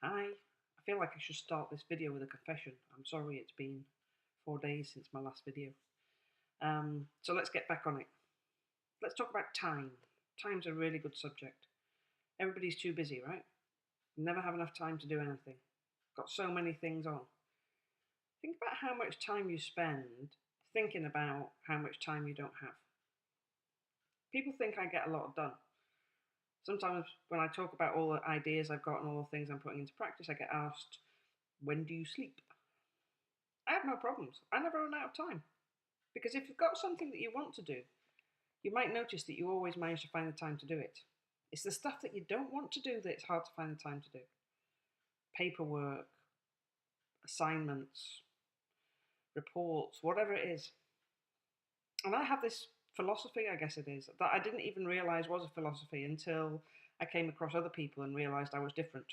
I feel like I should start this video with a confession. I'm sorry it's been 4 days since my last video. So let's get back on it. Let's talk about time. Time's a really good subject. Everybody's too busy, right? Never have enough time to do anything. Got so many things on. Think about how much time you spend thinking about how much time you don't have. People think I get a lot done. Sometimes when I talk about all the ideas I've got and all the things I'm putting into practice, I get asked, when do you sleep? I have no problems. I never run out of time. Because if you've got something that you want to do, you might notice that you always manage to find the time to do it. It's the stuff that you don't want to do that it's hard to find the time to do. Paperwork, assignments, reports, whatever it is. And I have this philosophy, I guess it is, that I didn't even realise was a philosophy until I came across other people and realised I was different.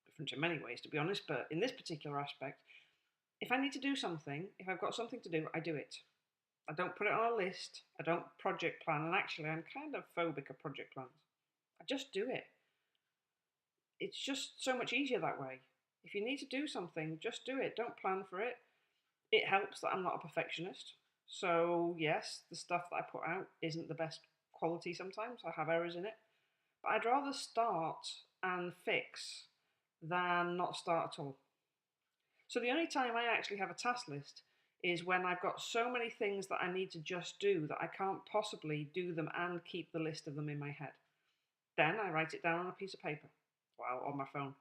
Different in many ways, to be honest, but in this particular aspect, if I need to do something, if I've got something to do, I do it. I don't put it on a list, I don't project plan, and actually I'm kind of phobic of project plans. I just do it. It's just so much easier that way. If you need to do something, just do it. Don't plan for it. It helps that I'm not a perfectionist. So yes, the stuff that I put out isn't the best quality sometimes. I have errors in it. But I'd rather start and fix than not start at all. So the only time I actually have a task list is when I've got so many things that I need to just do that I can't possibly do them and keep the list of them in my head. Then I write it down on a piece of paper, well, on my phone.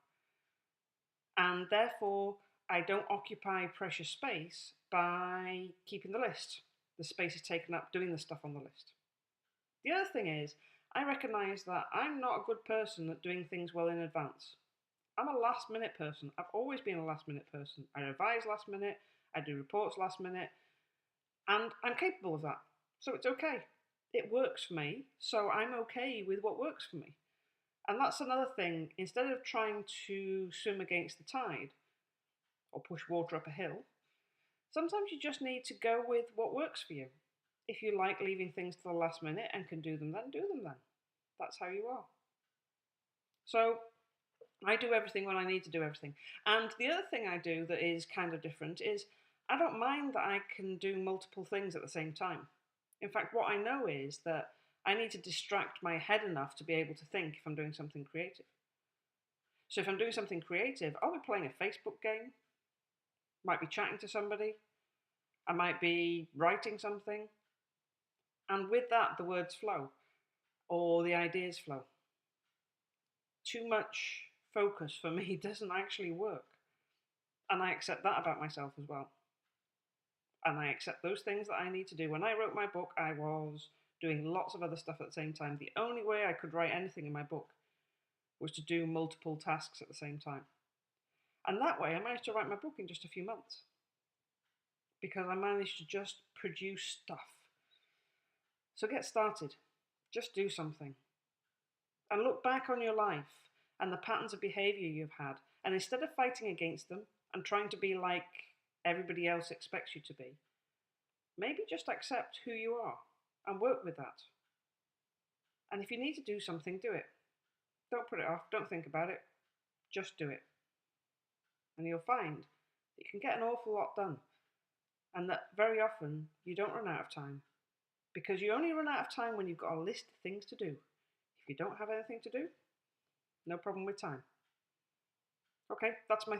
And therefore, I don't occupy precious space by keeping the list. The space is taken up doing the stuff on the list. The other thing is, I recognise that I'm not a good person at doing things well in advance. I'm a last minute person. I've always been a last minute person. I revise last minute, I do reports last minute, and I'm capable of that. So it's okay. It works for me, so I'm okay with what works for me. And that's another thing. Instead of trying to swim against the tide or push water up a hill, sometimes you just need to go with what works for you. If you like leaving things to the last minute and can do them then. That's how you are. So I do everything when I need to do everything. And the other thing I do that is kind of different is I don't mind that I can do multiple things at the same time. In fact, what I know is that I need to distract my head enough to be able to think if I'm doing something creative. So if I'm doing something creative, I'll be playing a Facebook game, might be chatting to somebody, I might be writing something, and with that the words flow, or the ideas flow. Too much focus for me doesn't actually work. And I accept that about myself as well. And I accept those things that I need to do. When I wrote my book, I was doing lots of other stuff at the same time. The only way I could write anything in my book was to do multiple tasks at the same time. And that way I managed to write my book in just a few months. Because I managed to just produce stuff. So get started. Just do something. And look back on your life and the patterns of behaviour you've had. And instead of fighting against them and trying to be like everybody else expects you to be, maybe just accept who you are and work with that. And if you need to do something, do it. Don't put it off, don't think about it, just do it. And you'll find that you can get an awful lot done, and that very often you don't run out of time, because you only run out of time when you've got a list of things to do. If you don't have anything to do, no problem with time. Okay, that's my